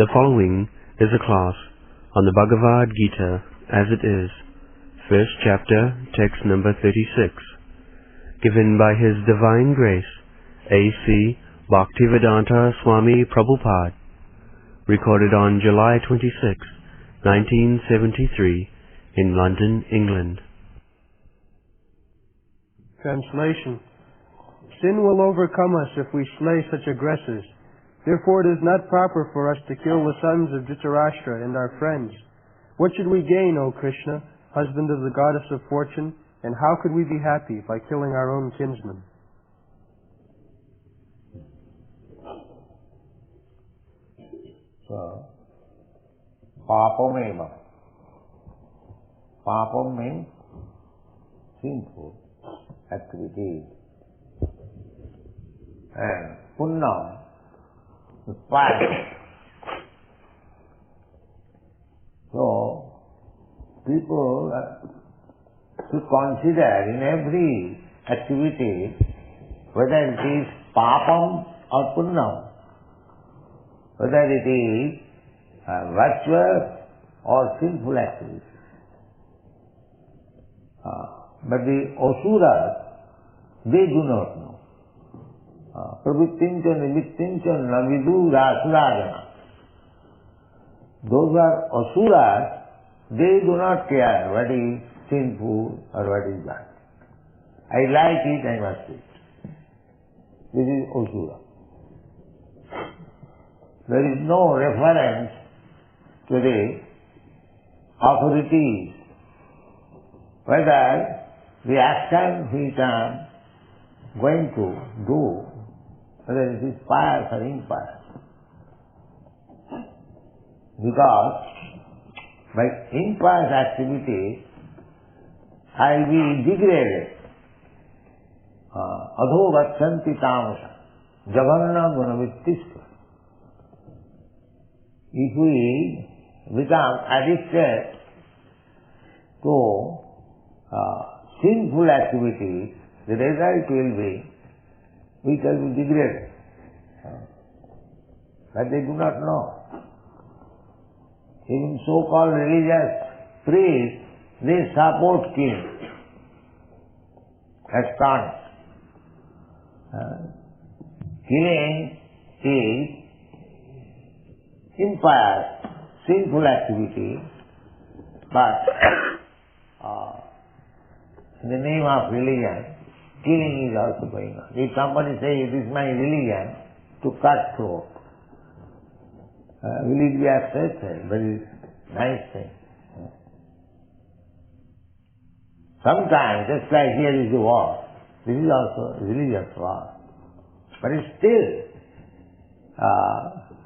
The following is a class on the Bhagavad Gita as it is, first chapter, text number 36, given by His Divine Grace, A.C. Bhaktivedanta Swami Prabhupada, recorded on July 26, 1973, in London, England. Translation. Sin will overcome us if we slay such aggressors. Therefore it is not proper for us to kill the sons of Dhritarashtra and our friends. What should we gain, O Krishna, husband of the goddess of fortune, and how could we be happy by killing our own kinsmen? So, papam eva. Papam means sinful activity. And punnam is piety. So, people should consider in every activity whether it is papam or punnam, whether it is virtuous or sinful activity. But the asuras, they do not know. Pravittincha nivittincha navidu rasurajana. Those who are asuras, they do not care what is sinful or what is bad. I like it, I must eat. This is asura. There is no reference to the authorities, whether the action which I am going to do, whether it is pious or impious. Because by impious activity, I will be degraded. Adho vachanti tamasa, jaganna gunavittishta. If we become addicted to sinful activities, the result will be we shall be degraded. But they do not know. Even so-called religious priests, they support killing as taunt. Killing is impious, sinful activity, but in the name of religion, killing is also going on. If somebody says, it is my religion to cut throat, will it be accepted? But it's a nice thing. Sometimes, just like here is the war, this is also a religious war. But it's still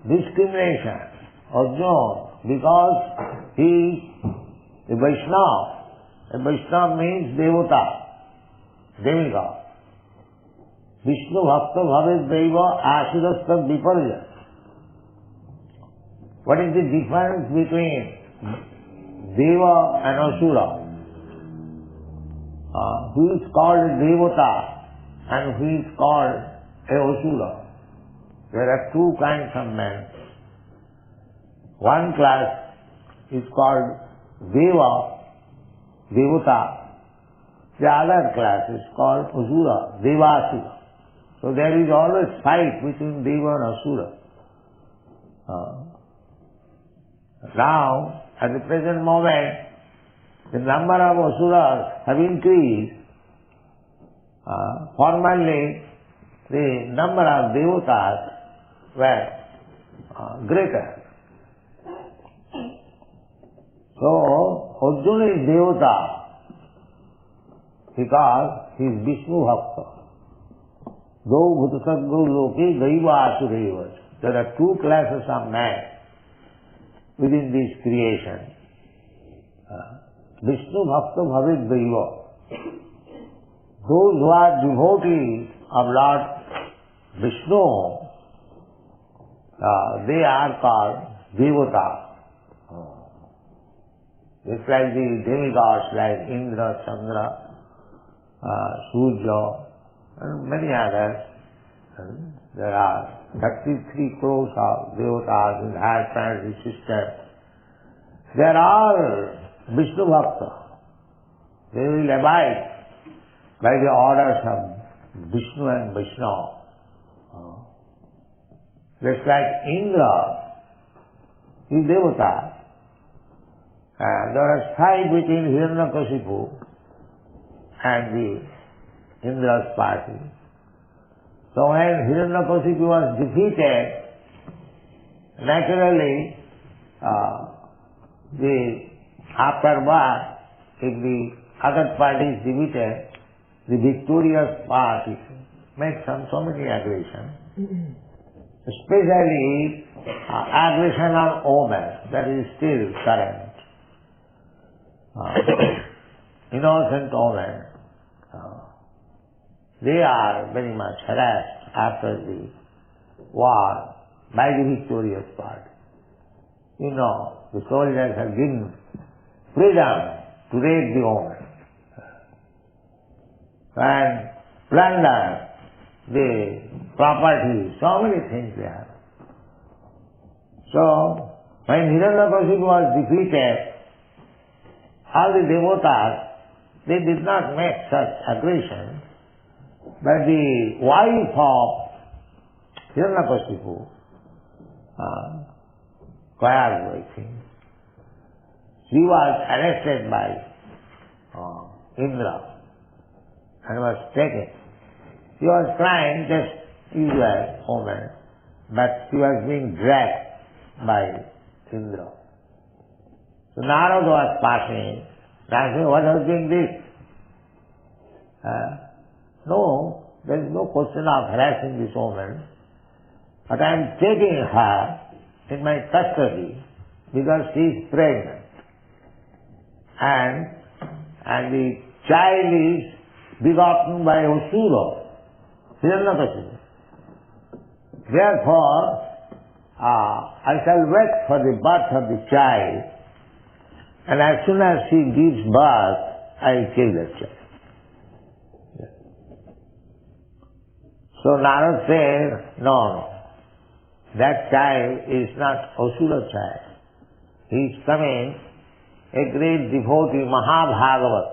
discrimination or no, because he is a Vaishnava. A Vaishnava means Devotee, demigod. Vishnu Bhakta Bhavet Deva Ashidastad Viparja. What is the difference between Deva and Asura? Who is called a Devata and who is called a Asura? There are two kinds of men. One class is called Deva, Devata. The other class is called Asura, Devasura. So there is always fight between Deva and Asura. Now, at the present moment, the number of Asuras have increased. Formerly, the number of Devatas were greater. So, Arjuna is Devata because he is Vishnu Bhakta. Go Bhutasaggo Loki Daiva Asureva. There are two classes of men within this creation. Vishnu Bhakta Bhavet Daiva. Those who are devotees of Lord Vishnu, they are called Devata. Just like the demigods like Indra, Chandra, Surya, and many others, there are 33 crores of devotas in the higher planetary system, they are all Vishnu Bhakta. They will abide by the orders of Vishnu and Vaishnava. Just like Indra is devota. There was fight between Hiranyakashipu and the Indra's party. So when Hiranyakashipu was defeated, naturally, afterwards, if the other party is defeated, the victorious party makes so many aggressions. Especially aggression on women, that is still current. Innocent women, they are very much harassed after the war by the victorious party. You know, the soldiers have given freedom to rape the woman and plunder the property, so many things they have. So, when Hiranyakashipu was defeated, all the devotas, they did not make such aggression, but the wife of Hiranyakashipu, Kayagwa, I think, she was arrested by Indra and was taken. She was crying, just usual woman, but she was being dragged by Indra. So Narada was passing, asking, what has been this? No, there is no question of harassing this woman, but I am taking her in my custody because she is pregnant. And the child is begotten by Asura. Hiranyakashipu. Therefore, I shall wait for the birth of the child, and as soon as she gives birth, I will kill that child. So Narada said, no, that child is not Asura child. He is coming, a great devotee, Mahabhagavat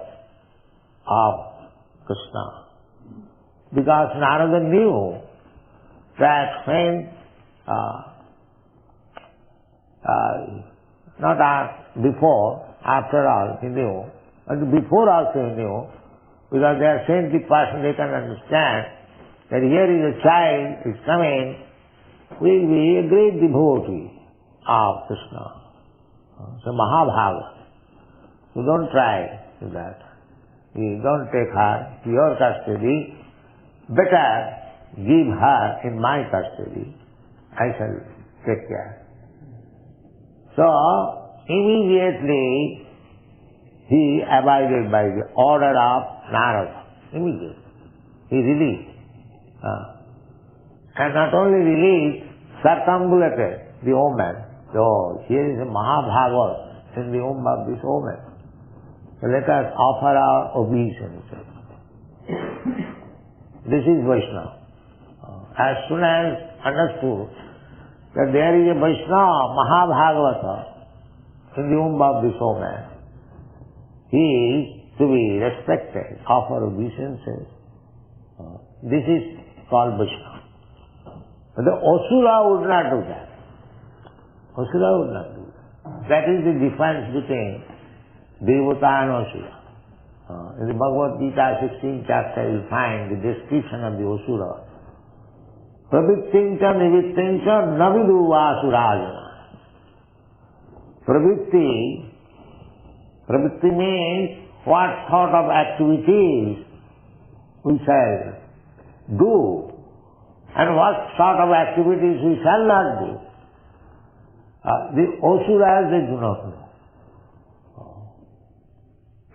of Krishna. Because Narada knew that when, before, after all, he knew, but before also he knew, because they are saintly person, they can understand that here is a child is coming, will be a great devotee of Krishna. So Mahabhagavat. So don't try with that. You don't take her to your custody. Better give her in my custody. I shall take care. So, immediately he abided by the order of Narada. Immediately. He released. And not only released, circumambulated the woman. So, here is a Mahabhagavat in the womb of this woman. So let us offer our obeisances. This is Vaishnava. As soon as understood that there is a Vaishnava, Mahabhagavata, in the womb of this woman, he is to be respected, offer obeisances. This is called Vaishnava. But the Asura would not do that. Asura would not do that. That is the difference between Devotee and Asura. In the Bhagavad Gita 16th chapter you find the description of the Asura. Pravittincha nivittincha navidu asurajana. Pravitti means what sort of activities we shall do and what sort of activities we shall not do. The Asuras, they do not know.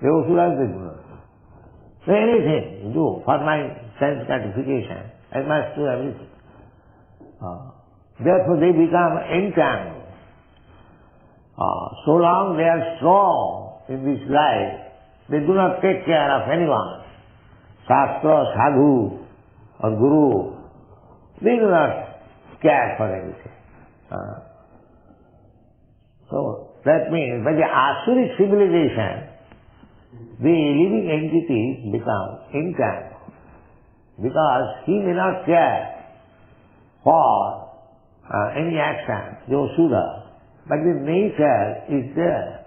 The Asuras, they do not know. So anything you do for my sense gratification, I must do everything. Therefore they become entangled. So long they are strong in this life, they do not take care of anyone. Shastra, sadhu, or guru, they do not care for anything. So that means by the Asuric civilization, the living entities become entangled because he may not care for any action, the Asura, but the nature is there.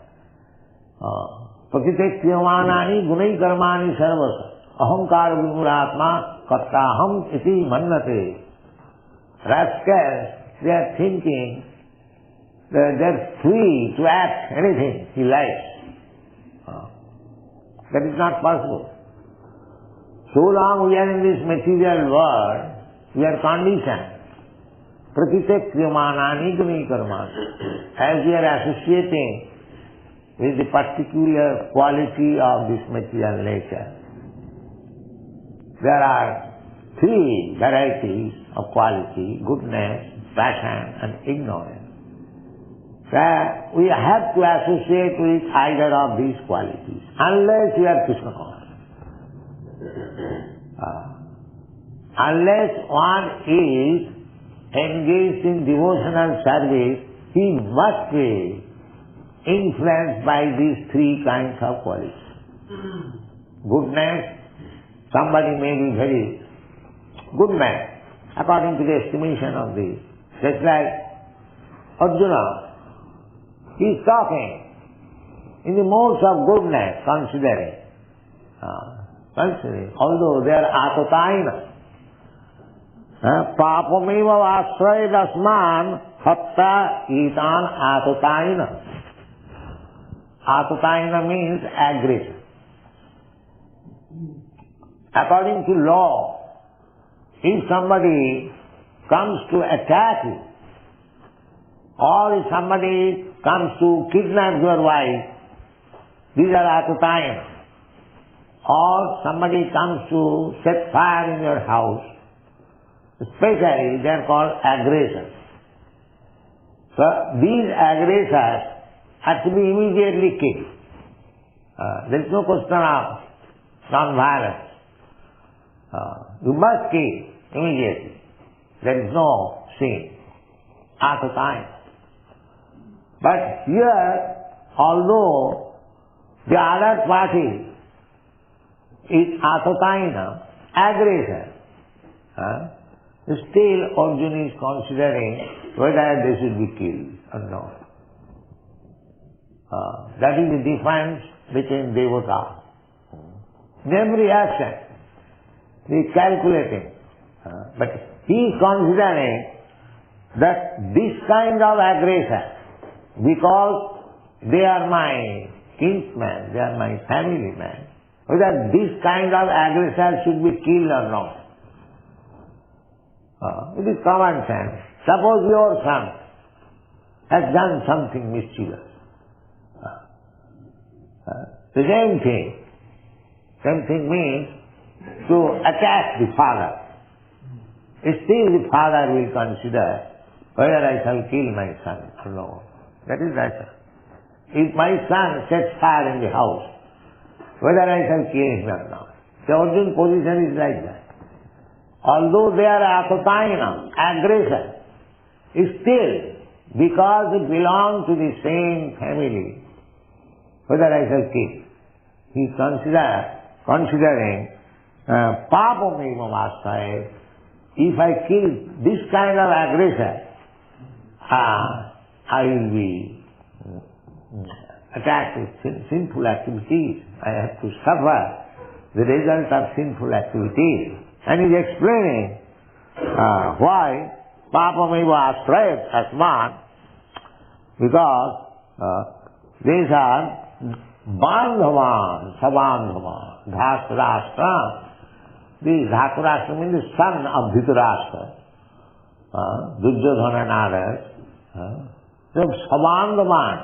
Prakite kriyamanani gunai karmani sarvasa ahankara vimuratma kattaham iti mannate. Rascals, they are thinking that they're free to act anything he likes. That is not possible. So long we are in this material world, we are conditioned. Prakite kriyamanani gunai karmani. As we are associating with the particular quality of this material nature, there are three varieties of quality: goodness, passion and ignorance. We have to associate with either of these qualities, unless we are Krishna conscious. Unless one is engaged in devotional service, he must be influenced by these three kinds of qualities. Goodness, somebody may be very good man, according to the estimation of these. Just like Arjuna, he is talking in the modes of goodness, considering, although they are atataina. Papameva vasrayadasman hatta itan atataina. Atataina means aggression. According to law, if somebody comes to attack you, or if somebody comes to kidnap your wife, these are atataina. Or somebody comes to set fire in your house, especially they are called aggressors. So these aggressors have to be immediately killed. There is no question of non-violence. You must kill immediately. There is no sin at a time. But here, although the other party is atataina, aggressor, still Arjuna is considering whether they should be killed or not. That is the difference between Devotee. In every action, he is calculating. But he is considering that this kind of aggressor, because they are my kinsmen, they are my family men, whether this kind of aggressor should be killed or not. It is common sense. Suppose your son has done something mischievous. The same thing means to attack the father. Still the father will consider whether I shall kill my son or no. That is right. If my son sets fire in the house, whether I shall kill him or not. The Arjuna position is like that. Although they are atataina, aggressor, still, because they belong to the same family, whether I shall kill, he is considering papameva vasrayad. If I kill this kind of aggressor, I will be attacked with sinful activities. I have to suffer the result of sinful activities. And he is explaining why papameva vasrayad asman, because these are bandhavan, sabandhavan, dhatarashtra. The Dhatarashtra means the son of Dhritarashtra, Duryodhana and others. They are sabandhavan.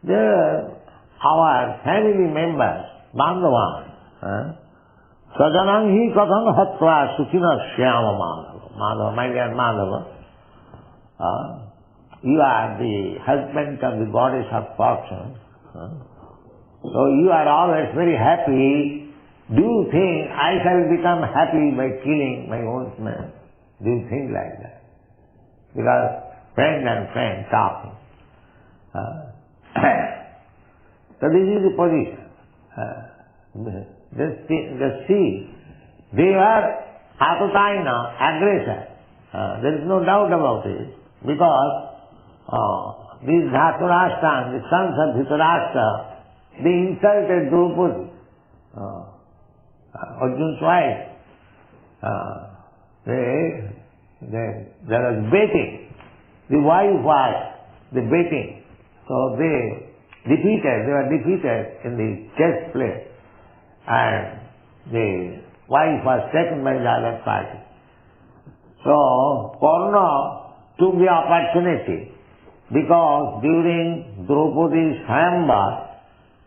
They are our family members, bandhavan. Sajanam hi katham hatva sukhina shyama madhava. Madhava, my dear Madhava, you are the husband of the goddess of fortune. So you are always very happy. Do you think I shall become happy by killing my own man? Do you think like that? because friend and friend talking. So this is the position. Just see, they were atataina, aggressor. There is no doubt about it, because these Dhritarashtra, the sons of Dhritarashtra, they insulted Draupadi, Arjun's wife. There was baiting. The wife was the baiting. So they were defeated in the chess play, and the wife was taken by the other party. So Karna took the opportunity, because during Draupadi's Swayamvar,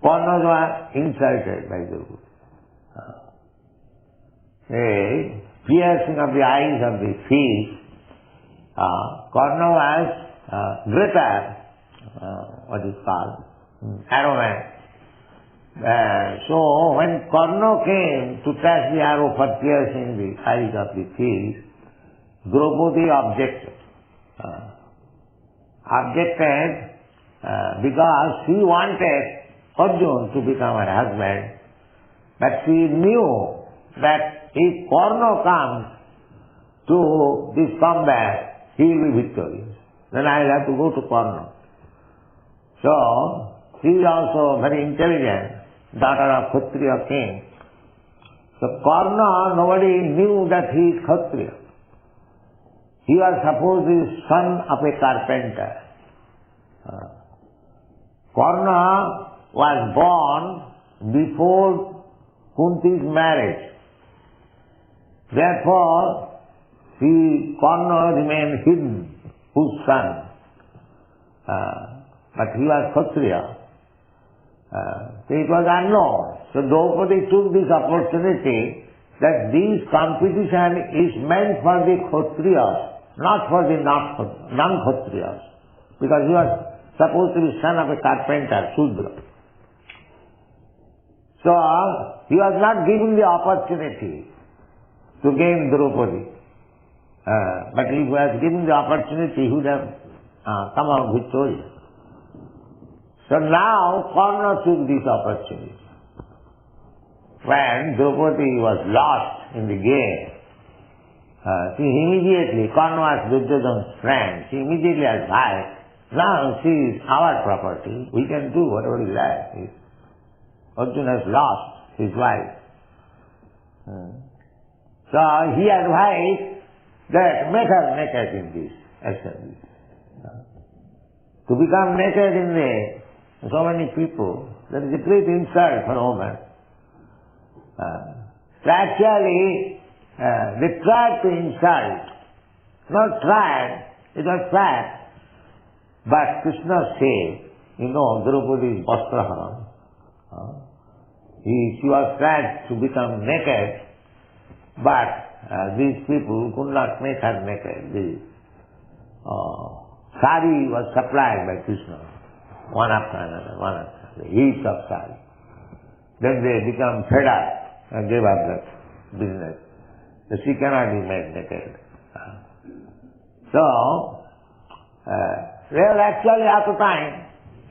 Karna was insulted by Draupadi. The piercing of the eyes of the fish, Karna was greater, what is called, arrogant. So when Karna came to touch the arrow for piercing the eyes of the fish, Draupadi objected. Because she wanted Arjun to become her husband, but she knew that if Karna comes to this combat, he will be victorious. Then I will have to go to Karna. So she is also very intelligent, daughter of Kshatriya king. So Karna, nobody knew that he is Kshatriya. He was supposed to be son of a carpenter. Karna was born before Kunti's marriage. Therefore, Karna remained hidden, whose son. But he was Kshatriya. So it was unknown. So Draupadi took this opportunity that this competition is meant for the Kshatriyas, not for the non-Kshatriyas. Because he was supposed to be son of a carpenter, Shudra. So he was not given the opportunity to gain Draupadi. But if he was given the opportunity, he would have come out victorious. So now Karna took this opportunity. When Draupadi was lost in the game, she immediately, Karna was Duryodhana's friend, she immediately advised, now she is our property, we can do whatever we like. Arjuna has lost his wife. So he advised that make her naked in this assembly. To become naked in so many people, that is a great insult for a woman. So actually, they tried to insult. Not tried, it was fact. But Krishna said, Draupadi is Vastraharam. She was tried to become naked, but these people could not make her naked. The sari was supplied by Krishna, one after another, heaps of sari. Then they become fed up and gave up that business. So she cannot be made naked. So, they are actually atataina,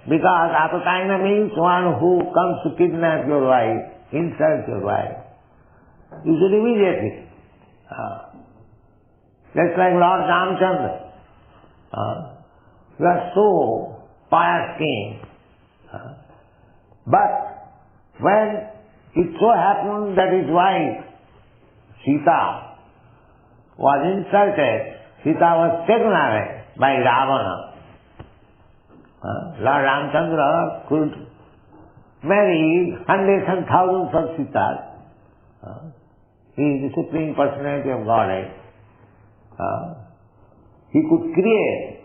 because atataina means one who comes to kidnap your wife, insult your wife. You should immediately. Just like Lord Ramchandra. You are so pious king. But when it so happened that his wife, Sita, was insulted, Sita was taken away by Ravana. Lord Ramchandra could marry hundreds and thousands of Sitas. He is the Supreme Personality of Godhead. He could create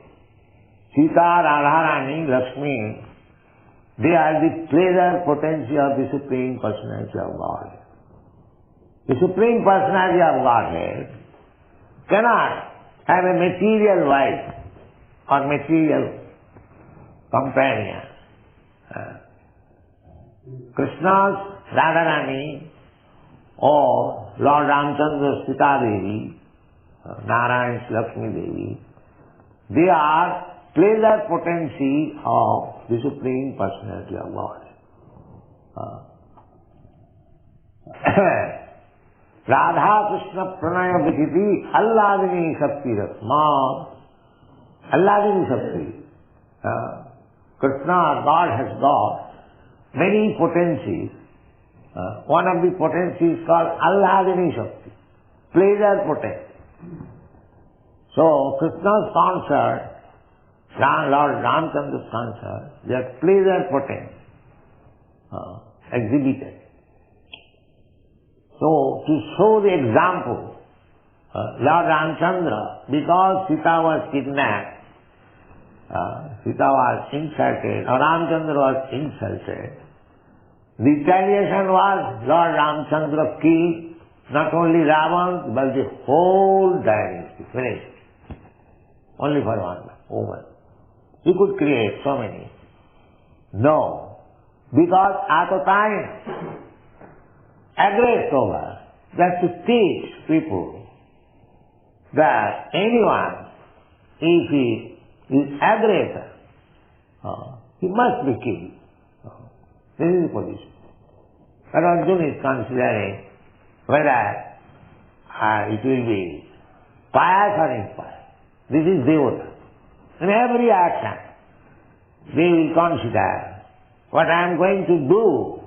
Sita, Radharani, Lakshmi. They are the pleasure potency of the Supreme Personality of Godhead. The Supreme Personality of Godhead cannot have a material wife or material companion. Krishna's Radharani or Lord Ramchandra's Sita Devi, Narayan's Lakshmi Devi, They are pleasure potency of the Supreme Personality of God. Radha Krishna Pranaya Vikiti Alladini Shakti Rasma. Alladini Shakti. Krishna, God, has got many potencies. One of the potencies is called Alladini Shakti, pleasure potency. So Krishna's concert, Lord Ramchandra's concert, they are pleasure potency exhibited. So to show the example, Lord Ramchandra, because Sita was kidnapped, Sita was insulted, or Ramchandra was insulted, the retaliation was Lord Ramchandra killed not only Ravan, but the whole dynasty, finished. Only for one woman. He could create so many. No. Because at the time, aggressed over, just to teach people that anyone, if he is aggressor, he must be killed. This is the position. But Arjuna is considering whether it will be pious or impious. This is Devotee. In every action, they will consider what I am going to do,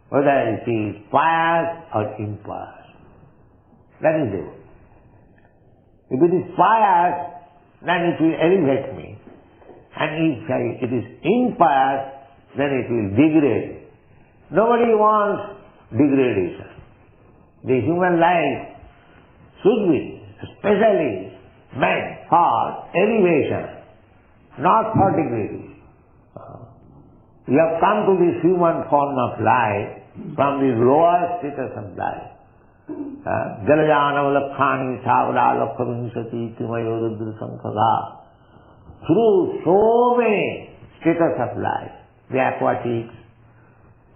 whether it is pious or impious. That is Devotee. If it is pious, then it will elevate me. And if it is impious, then it will degrade. Nobody wants degradation. The human life should be especially meant for elevation, not for degradation. We have come to this human form of life from the lower status of life. Jalajanam lakhani savra lakhavinsati timayodadra sankhaga. Through so many status of life, the aquatics,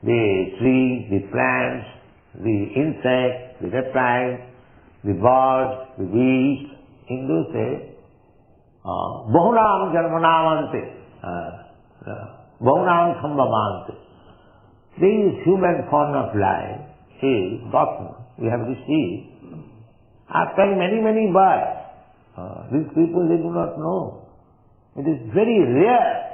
the trees, the plants, the insects, the reptiles, the birds, the beasts, Hindus say, Bahunam Janmanamante, Bahunam Sambhavante. This human form of life is gotten, we have received, after many, many births. These people, they do not know. It is very rare.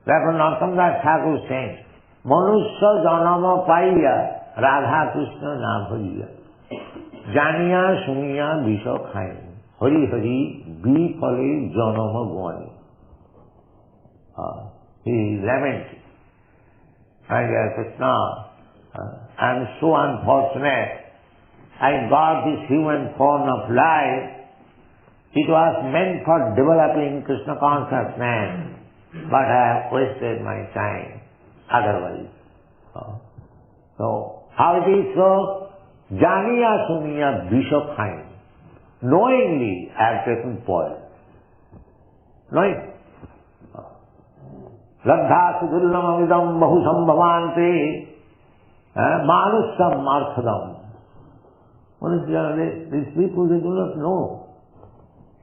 Therefore, Narottam Thakur is saying, Manusya janama paiya Radha Krishna na bhajiya. Janiya suniya bisha khain. Hari hari bifale janama gwani. He is lamenting. My dear Krishna, I am so unfortunate. I got this human form of life. It was meant for developing Krishna consciousness, but I have wasted my time otherwise. So, how it is so? Janiya suniya bisha khain. Knowingly I have taken poison. Knowing. Labdha sudullam amidam bahu sambhavante manussam marthadam. These people, they do not know.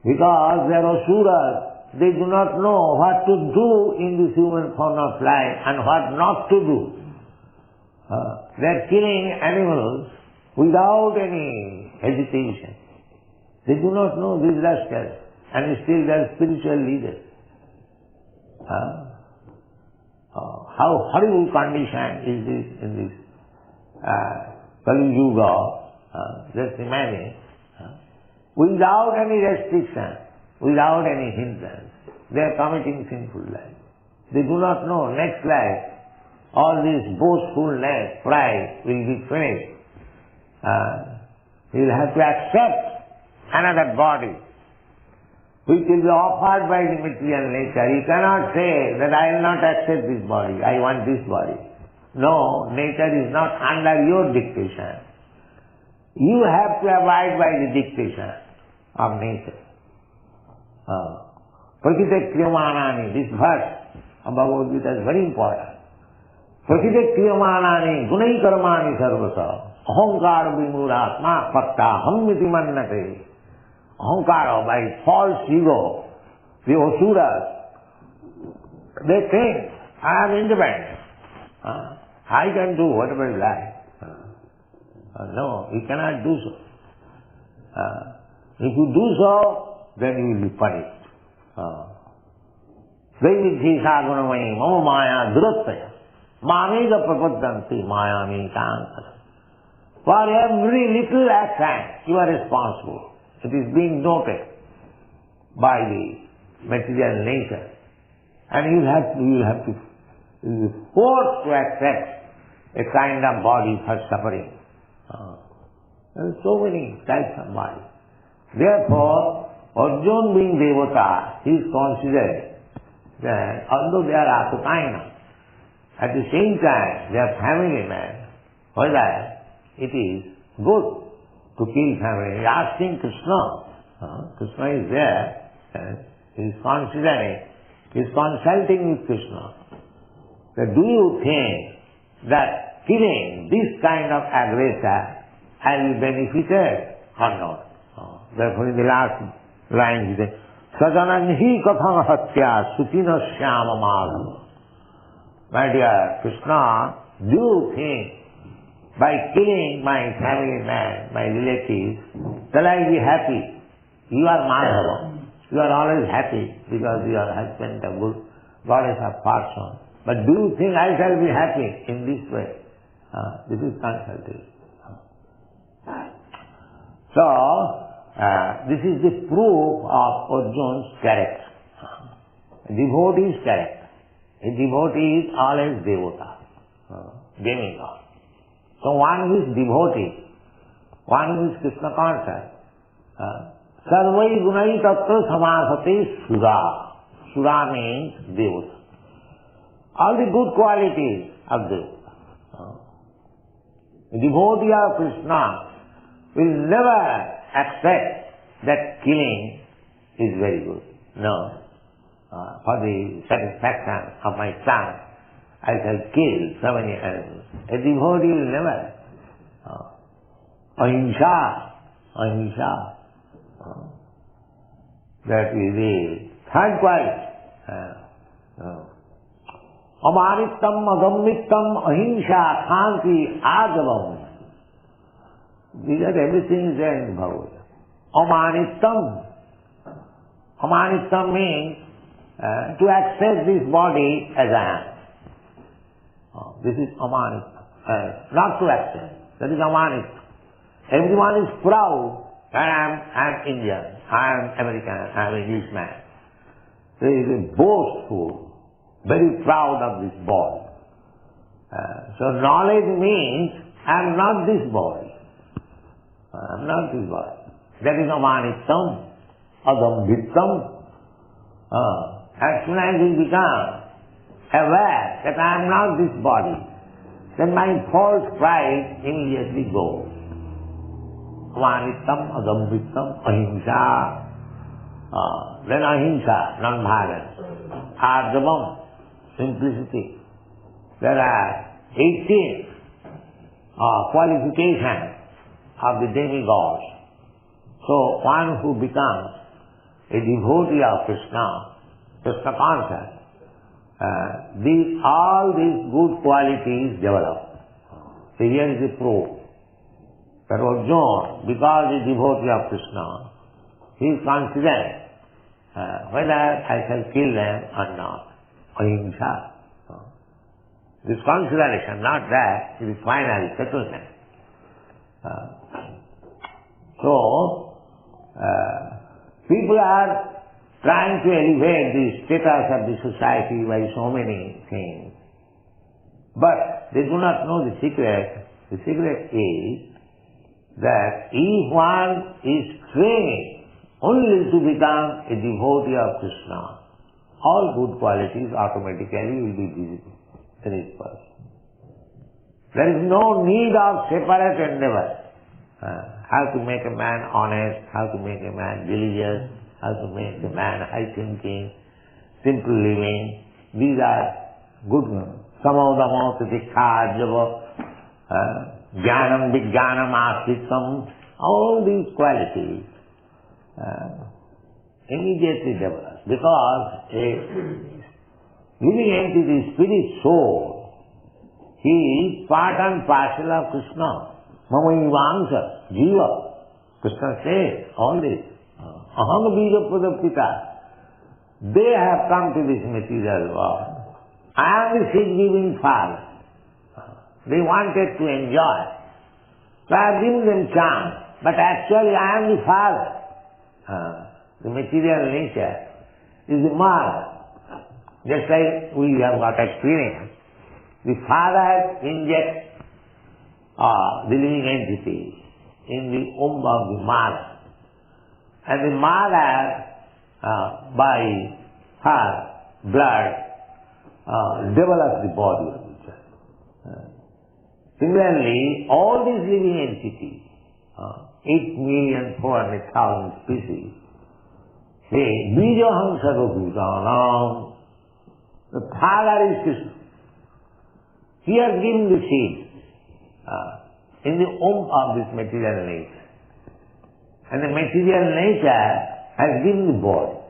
Because they are asuras, they do not know what to do in this human form of life and what not to do. They are killing animals without any hesitation. They do not know these rascals, and still they are spiritual leaders. How horrible condition is this in this Kali Yuga? Just imagine. Without any restriction, without any hindrance, they are committing sinful life. They do not know next life, all this boastfulness, pride will be finished. He will have to accept another body, which will be offered by the material nature. He cannot say that I will not accept this body, I want this body. No, nature is not under your dictation. You have to abide by the dictation of nature. Prakite kriyamanani, this verse of Bhagavad Gita is very important. Prakite kriyamanani gunai karmani sarvasa ahankara vimuratma patta hammiti mannate ahankara, by false ego, the asuras, they think, I am independent. I can do whatever I like. No, you cannot do so. If you do so, then you will be punished. Devi sagunamai mama maya durataya mamega prapaddanti mayami kankara. For every little act you are responsible. It is being noted by the material nature. And you will have to be forced to accept a kind of body for suffering. There are so many types of body. Therefore, Arjuna being Devotee, he is considered that although they are Asukayana, at the same time they are family men, whether it is good to kill family. He is asking Krishna. Krishna is there and he is considering, he is consulting with Krishna. That do you think that killing this kind of aggressor will be benefited or not? Therefore in the last line he says, Sajananhi katham hatya sutina shyama madhava. My dear Krishna, do you think by killing my family man, my relatives, shall I be happy? You are Madhava. You are always happy because your husband, the good goddess of fortune. But do you think I shall be happy in this way? This is consultation. So, this is the proof of Arjuna's character. Devotee's character. A devotee is always devota, demigod. So one who is devotee, one who is Krishna conscious, sarvai gunai tatra samasate sura. Sura means devota. All the good qualities of devota. A devotee of Krishna will never accept that killing is very good. No. For the satisfaction of my son, I shall kill so many animals. A devotee will never. Ahimsa. That is the third quality. Amanitam, agammitam, ahimsa, khanti, agavam. These are everything is there in Bhagavad Gita. Amanitam means to accept this body as I am. This is amanita. Not to accept. That is amanita. Everyone is proud that I am Indian, I am American, I am Englishman. They are boastful, very proud of this body. So knowledge means I am not this body. I am not this body. That is amanitam, agambhitam. As soon as we become aware that I am not this body, then my false pride immediately goes. Amanitam, agambhitam, ahimsa. Then ahimsa, non-violence. Arjavam, simplicity. There are 18 qualifications of the demigods. So one who becomes a devotee of Krishna, Krishna conscious, all these good qualities develop. So here is the proof that Arjuna, because he is devotee of Krishna, he is considering whether I shall kill them or not. Ahimsa. This consideration, not that, it is final settlement. People are trying to elevate the status of the society by so many things. But they do not know the secret. The secret is that if one is trained only to become a devotee of Krishna, all good qualities automatically will be visible in his person. There is no need of separate endeavor. How to make a man honest, how to make a man religious, how to make a man high thinking, simple living. These are good ones. Samodamo titikha java, jnanam vijnanam astitam. All these qualities immediately develops. Because a living entity, spirit soul, he is part and parcel of Krishna. Mama Ivangsa, Jiva. Krishna says all this. Aham bija pradapita. They have come to this material world. I am the seed-giving Father. They wanted to enjoy. So I have given them chance. But actually I am the Father. The material nature is the mother. Just like we have got experience. The Father injects the living entity in the womb of the mother. And the mother, by her blood, develops the body of the child. Similarly, all these living entities, 8,400,000 species, say, Bijaham Sarvabhutanam, the Father is Krishna. He has given the seed in the womb of this material nature. And the material nature has given the body.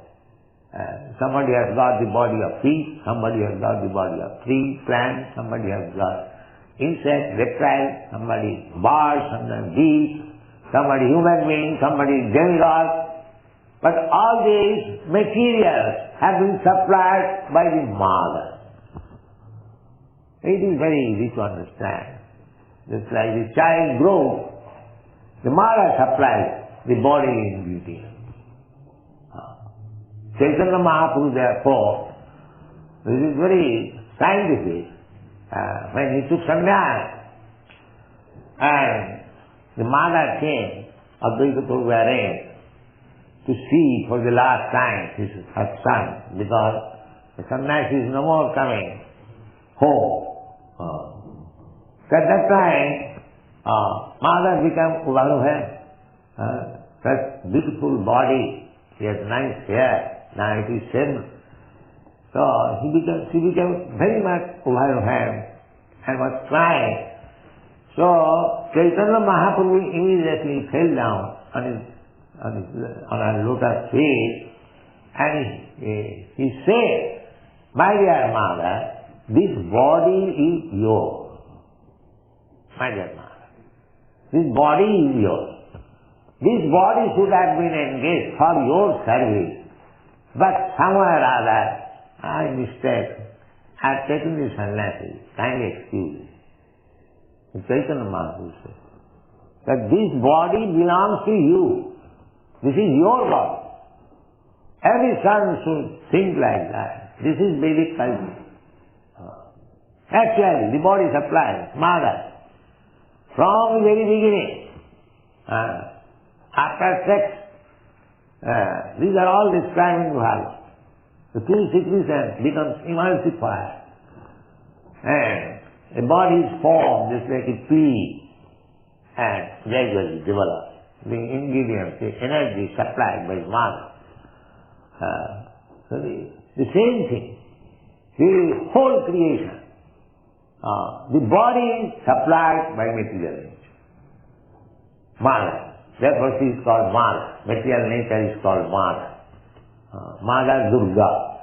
Somebody has got the body of fish, somebody has got the body of tree, plant, somebody has got insect, reptile, somebody bird, somebody beast, somebody human being, somebody demigod. But all these materials have been supplied by the mother. It is very easy to understand. Just like the child grows, the mother supplies the body in beauty. Chaitanya Mahaprabhu, therefore, this is very scientific. When he took sannyas, and the mother came, Advaita Prabhu arranged to see for the last time her son, because the sannyasi is no more coming home. So at that time, mother became Uvaruha. Such beautiful body, he has nice hair, now it is same. So she became very much Uvaruha and was crying. So Chaitanya Mahaprabhu immediately fell down on her lotus feet, and he said, "My dear mother, this body is yours. My dear mother, this body is yours. This body should have been engaged for your service, but somewhere or other, I mistake. I have taken this sannyasi. Kindly excuse me." Chaitanya Mahaprabhu said that this body belongs to you. This is your body. Every son should think like that. This is Vedic culture. Actually, the body supplies, mother, from the very beginning. After sex, these are all described in Bhagavad. The two secretions becomes emulsified. And a body is formed just like a pea and gradually develops. The ingredients, the energy supplied by mother. So the same thing, the whole creation, the body is supplied by material nature. Mother. Therefore she is called mother. Material nature is called mother. Mother Durga.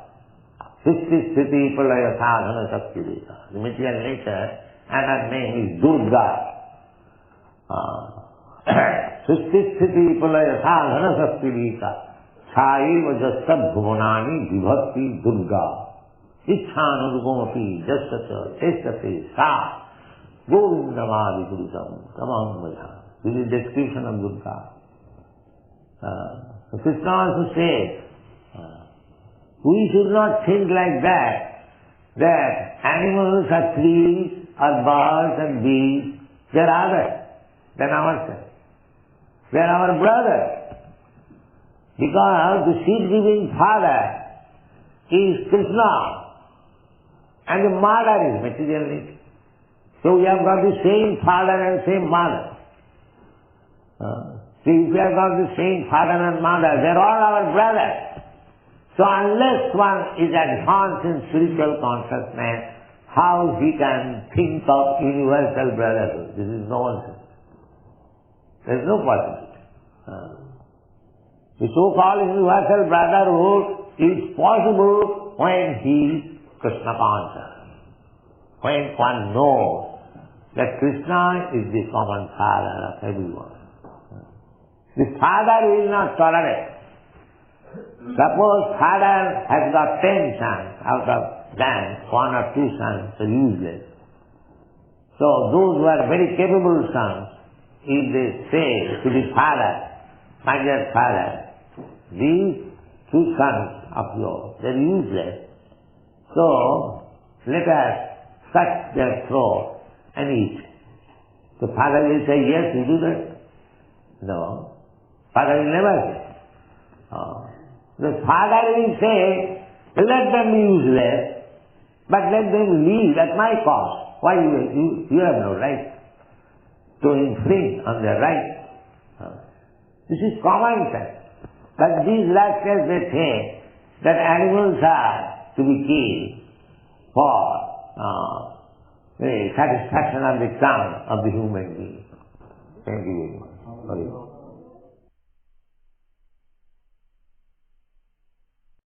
Sisti Sthiti Pralaya Sadhana Shakti Deka. The material nature and her name is Durga. Sisti Sthiti Pralaya Sadhana Shakti Deka. Chaiva Jasad Bhuvanani Vibhakti Durga. Ichhanurgomati Jasata Chestate Sa Govindamadi Purutam Tamam Vaja. This is description of Durga. So Krishna also says, we should not think like that animals are trees, or birds and bees, they are others than ourselves. They are our brothers. Because the seed-giving Father is Krishna, and the mother is material nature. So we have got the same father and same mother. See, if we have got the same father and mother, they are all our brothers. So unless one is advanced in spiritual consciousness, how he can think of universal brotherhood? This is nonsense. There is no possibility. The so-called universal brotherhood is possible when he is Krishna conscious. When one knows that Krishna is the common father of everyone. The father will not tolerate. Suppose father has got 10 sons, out of them 1 or 2 sons are useless. So those who are very capable sons, if they say to the father, my dear father, these 2 sons of yours, they are useless, so let us cut their throat and eat. The father will say, yes, we do that. No, father will never say. The father will say, let them be useless, but let them live at my cost. Why you have no right to infringe on their rights. This is common sense. But these rascals, they think that animals are to be killed for the satisfaction of the tongue of the human being. Thank you very much.